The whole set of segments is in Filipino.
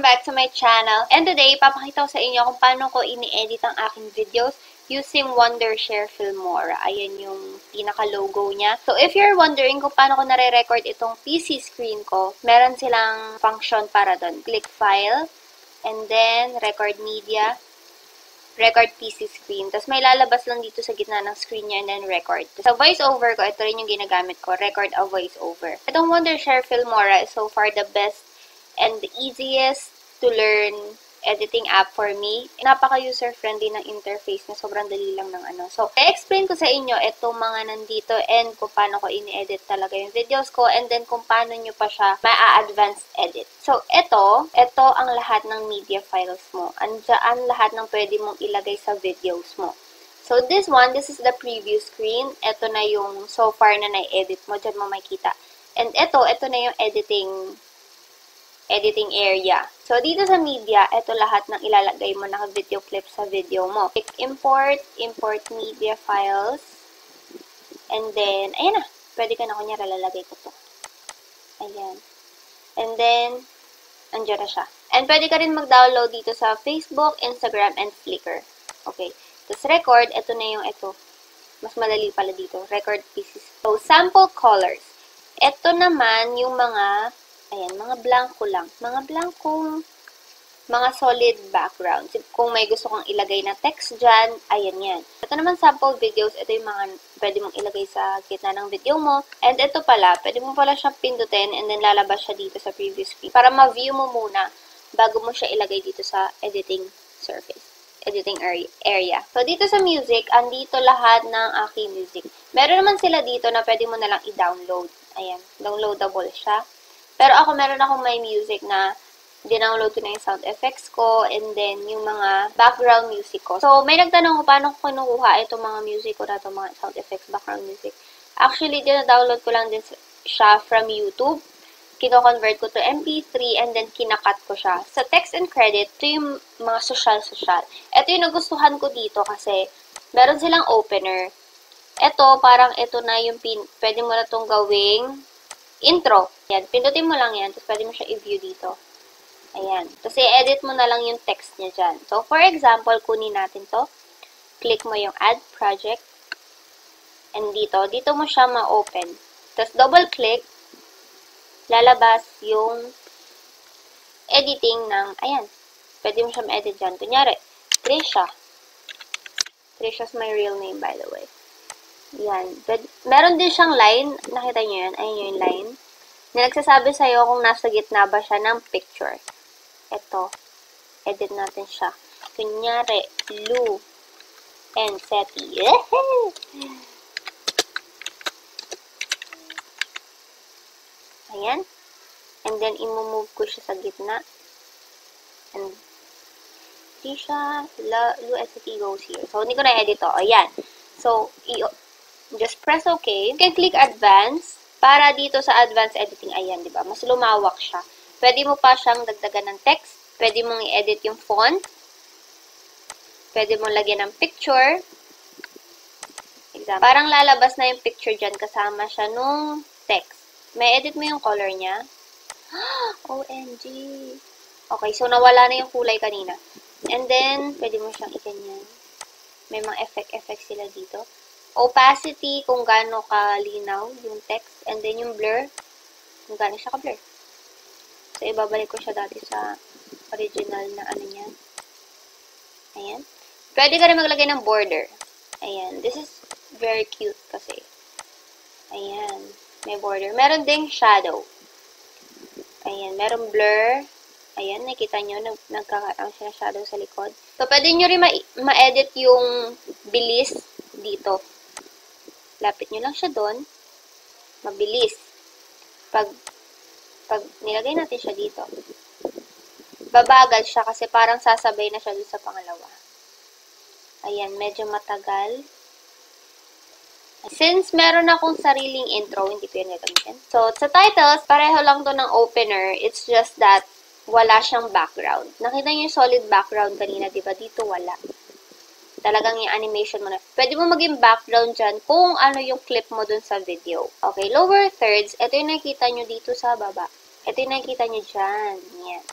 back to my channel. And today, papakita ko sa inyo kung paano ko ini-edit ang aking videos using Wondershare Filmora. Ayan yung pinaka-logo niya. So, if you're wondering kung paano ko nare-record itong PC screen ko, meron silang function para doon. Click File, and then Record Media, Record PC Screen. Tapos may lalabas lang dito sa gitna ng screen niya and then Record. Sa voiceover ko, ito rin yung ginagamit ko, Record a Voiceover. Itong Wondershare Filmora is so far the best and the easiest to learn editing app for me. Napaka-user-friendly ng interface na sobrang dali lang ng ano. So, i-explain ko sa inyo itong mga nandito and kung paano ko ini-edit talaga yung videos ko and then kung paano nyo pa siya ma-advanced edit. So, ito ang lahat ng media files mo. Andiyan lahat ng pwede mong ilagay sa videos mo. So, this is the preview screen. Ito na yung so far na na-edit mo. Diyan mo makita. And ito na yung editing area. So, dito sa media, ito lahat ng ilalagay mo na video clip sa video mo. Click import media files, and then, ayan na. Pwede ka na kunyara, lalagay ko to. Ayan. And then, andyan na siya. And pwede ka rin mag-download dito sa Facebook, Instagram, and Flickr. Okay. Tapos record, ito na yung ito. Mas madali pala dito. Record pieces. So, sample colors. Ito naman yung mga ayan, mga blanco lang. Mga solid background. Kung may gusto kong ilagay na text dyan, ayan yan. Ito naman sample videos, ito yung mga pwede mong ilagay sa gitna ng video mo. And ito pala, pwede mo pala siyang pindutin and then lalabas siya dito sa preview screen. Para ma-view mo muna bago mo siya ilagay dito sa editing area. So, dito sa music, andito lahat ng aking music. Meron naman sila dito na pwede mo na lang i-download. Ayan, downloadable siya. Pero ako, meron akong may music na dinownload ko na yung sound effects ko and then yung mga background music ko. So, may nagtanong ko paano ko kinukuha itong mga music ko na itong mga sound effects, background music. Actually, dinodownload ko lang din siya from YouTube. Kino-convert ko to MP3 and then kinakat ko siya. Sa text and credit, ito yung mga social. Ito yung nagustuhan ko dito kasi meron silang opener. Ito, parang ito na yung pwede mo na itong gawing intro. Yan. Pindutin mo lang yan. Tapos pwede mo siya i-view dito. Ayan. Tapos i-edit mo na lang yung text niya dyan. So, for example, kunin natin to. Click mo yung add project. And dito mo siya ma-open. Tapos double-click. Lalabas yung editing ng, ayan. Pwede mo siya ma-edit dyan. Kunyari, Trisha. Trisha's my real name, by the way. Yan. Meron din siyang line. Nakita nyo yan? Ayun yung line. Na nagsasabi sa'yo kung nasa gitna ba siya ng picture. Ito. Edit natin siya. Kunyari, Lou and Seti. Ayan. And then, imumove ko siya sa gitna. And, Tisha, Lou and Seti goes here. So, hindi ko na-edit to. Ayan. So, just press OK. You can click Advance. Para dito sa Advanced Editing, ayan, di ba? Mas lumawak siya. Pwede mo pa siyang dagdagan ng text. Pwede mong i-edit yung font. Pwede mong lagyan ng picture. Example. Parang lalabas na yung picture dyan kasama siya nung text. May edit mo yung color niya. OMG! Okay, so nawala na yung kulay kanina. And then, pwede mo siyang iganyan. May mga effect sila dito. Opacity, kung gaano kalinaw yung text. And then yung blur, kung gaano siya ka-blur. So, ibabalik ko siya dati sa original na ano niya. Ayan. Pwede ka rin maglagay ng border. Ayan. This is very cute kasi. Ayan. May border. Meron ding shadow. Ayan. Meron blur. Ayan. Nakita nyo, nagkakaroon siya ng shadow sa likod. So, pwede nyo rin ma-edit yung bilis dito. Lapit nyo lang siya doon. Mabilis. Pag nilagay natin siya dito, babagal siya kasi parang sasabay na siya doon sa pangalawa. Ayan, medyo matagal. Since meron akong sariling intro, hindi ko yun gagamitin. So, sa titles, pareho lang to ng opener. It's just that wala siyang background. Nakita niyo yung solid background kanina, diba? Dito wala. Talagang yung animation mo na. Pwede mo maging background dyan kung ano yung clip mo dun sa video. Okay, lower thirds, ito yung nakikita nyo dito sa baba. Ito yung nakikita nyo dyan. Yan.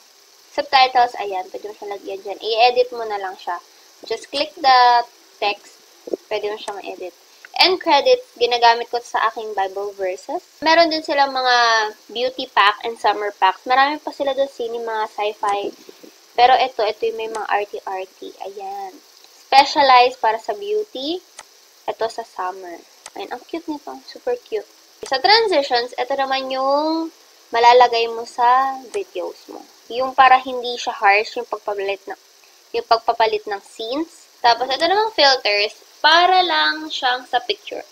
Subtitles, ayan, pwede mo siya lagyan dyan. I-edit mo na lang siya. Just click the text, pwede mo siya ma-edit. End credits, ginagamit ko sa aking Bible verses. Meron din silang mga beauty pack and summer packs. Marami pa sila doon sini, mga sci-fi. Pero ito yung may mga arty-arty. Ayan. Specialized para sa beauty. Ito sa summer. Ayan, ang cute nito. Super cute. Sa transitions, ito naman yung malalagay mo sa videos mo. Yung para hindi siya harsh, yung pagpapalit ng scenes. Tapos, ito namang filters, para lang siyang sa picture.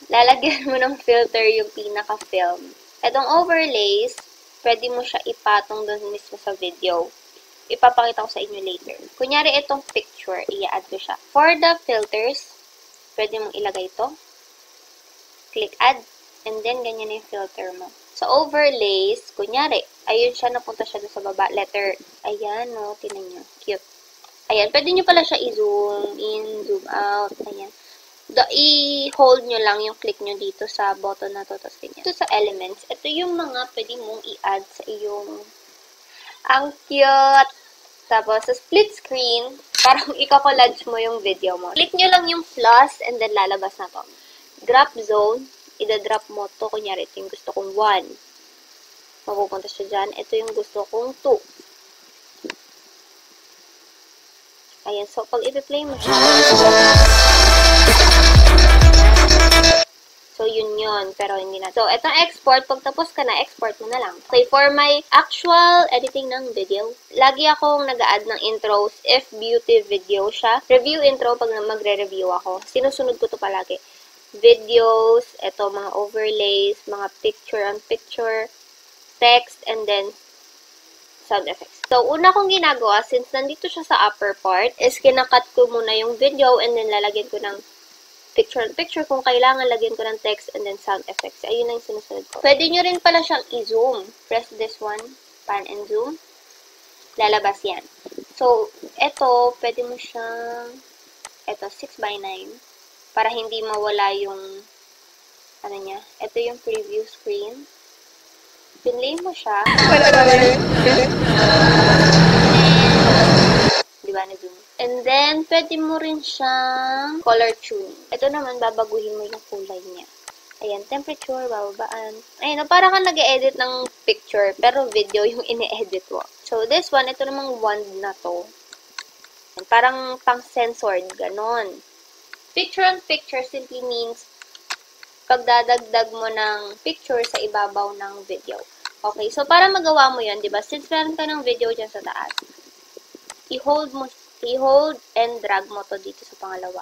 Lalagyan mo ng filter yung pinaka-film. Itong overlays, pwede mo siya ipatong doon mismo sa video. Ipapakita ko sa inyo later. Kunyari, itong picture, i-add ko siya. For the filters, pwede mong ilagay ito. Click add, and then ganyan na yung filter mo. Sa overlays, kunyari, ayun siya, napunta siya doon sa baba. Letter, ayan, no, tinan nyo. Cute. Ayan, pwede nyo pala siya i-zoom in, zoom out, ayan. I-hold nyo lang yung click nyo dito sa button na to, tapos ganyan. Ito sa elements, ito yung mga pwede mong i-add sa iyong, ang cute! Tapos, sa split screen, parang ika-collage mo yung video mo. Click nyo lang yung plus, and then lalabas na to. Drop zone, ida-drop mo to. Kunyari, ito yung gusto kong 1. Mapupunta siya dyan. Ito yung gusto kong 2. Ayan, so pag i-play mo siya, so yun yun, pero hindi na. So, itong export, pag tapos ka na, export mo na lang. Okay, for my actual editing ng video, lagi akong nag-a-add ng intros if beauty video siya. Review intro pag magre-review ako. Sinusunod ko to palagi. Videos, ito mga overlays, mga picture-on-picture, text, and then sound effects. So, una kong ginagawa, since nandito siya sa upper part, is kinakat ko muna yung video and then lalagyan ko ng picture-on-picture. Kung kailangan, lagyan ko ng text and then sound effects. Ayun na yung sinusunod ko. Pwede nyo rin pala siyang i-zoom. Press this one, pan and zoom. Lalabas yan. So, ito, pwede mo siyang, ito, 6:9. Para hindi mawala yung, ano niya, ito yung preview screen. Pinlay mo siya. Diba, na-zoom? And then, pwede mo rin siyang color tuning. Ito naman, babaguhin mo yung kulay niya. Ayan, temperature, bababaan. Ayan, parang ka nag-edit ng picture, pero video yung ine-edit mo. So, this one, ito namang wand na to. Ayan, parang pang-censored, ganon. Picture-on-picture simply means pagdadagdag mo ng picture sa ibabaw ng video. Okay, so para magawa mo yun, diba? Since meron ka ng video dyan sa taas, i-hold and drag mo to dito sa pangalawa.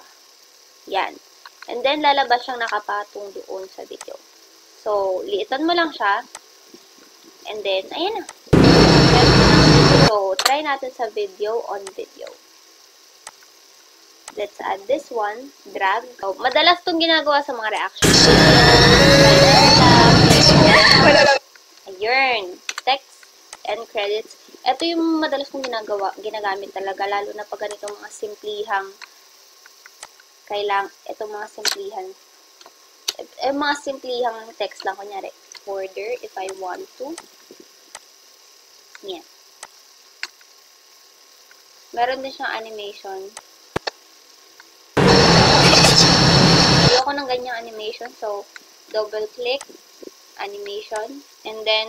Yan. And then, lalabas siyang nakapatong doon sa video. So, liitan mo lang siya. And then, ayan na. So, try natin sa video on video. Let's add this one. Drag. So, madalas itong ginagawa sa mga reactions. Ayun. Text and credits. Ito yung madalas kong ginagamit talaga, lalo na pag ganito mga simplihang itong mga simplihang text lang, kunyari, order, if I want to. Yan. Meron din siyang animation. Ayoko ng ganyang animation, so, double click, animation, and then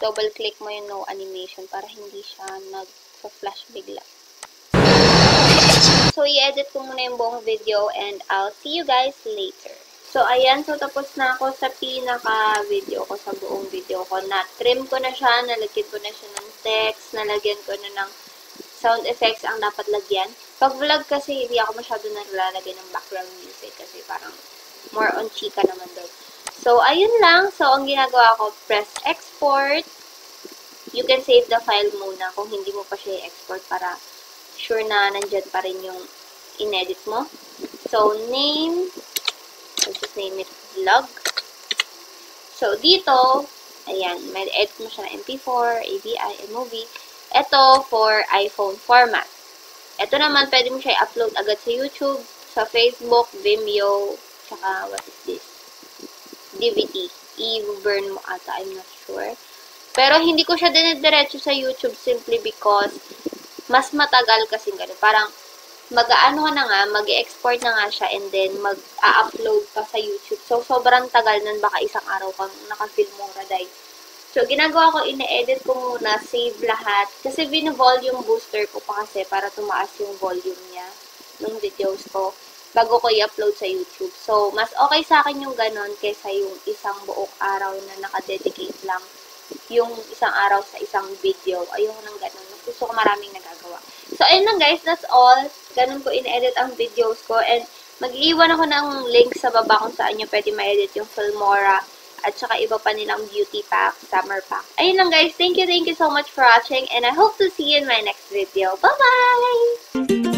double click mo yung no animation para hindi siya nag-flash bigla. So, i-edit ko muna yung buong video and I'll see you guys later. So, ayan. So, tapos na ako sa pinaka-video ko, sa buong video ko. Na-trim ko na siya, nalagyan ko na siya ng text, nalagyan ko na ng sound effects ang dapat lagyan. Pag vlog kasi, hindi ako masyado naglalagay ng background music kasi parang more on chika naman doon. So, ayun lang. So, ang ginagawa ko, press export. You can save the file muna kung hindi mo pa siya i-export para sure na nandyan pa rin yung in-edit mo. So, name, let's just name it vlog. So, dito, ayan, may edit mo siya na MP4, AVI, MOV. Ito for iPhone format. Ito naman, pwede mo siya i-upload agad sa YouTube, sa Facebook, Vimeo, tsaka, what is this? DVD. I-burn mo ata, I'm not sure. Pero hindi ko siya dinidiretso sa YouTube simply because mas matagal kasi ganun. Parang mag-aano ka na nga, mag-export na nga siya and then mag-upload pa sa YouTube. So, sobrang tagal nun, baka isang araw kang naka-Filmora dahil. So, ginagawa ko, ine-edit ko muna, save lahat. Kasi volume booster ko pa kasi para tumaas yung volume niya ng videos ko bago ko i-upload sa YouTube. So, mas okay sa akin yung ganon kaysa yung isang buong araw na nakadedicate lang yung isang araw sa isang video. Ayoko nang ganon. Mas gusto ko maraming nagagawa. So, ayun lang guys. That's all. Ganon ko in-edit ang videos ko. And mag-iwan ako ng link sa baba kung saan nyo pwede ma-edit yung Filmora at saka iba pa nilang beauty pack, summer pack. Ayun lang guys. Thank you so much for watching and I hope to see you in my next video. Bye-bye!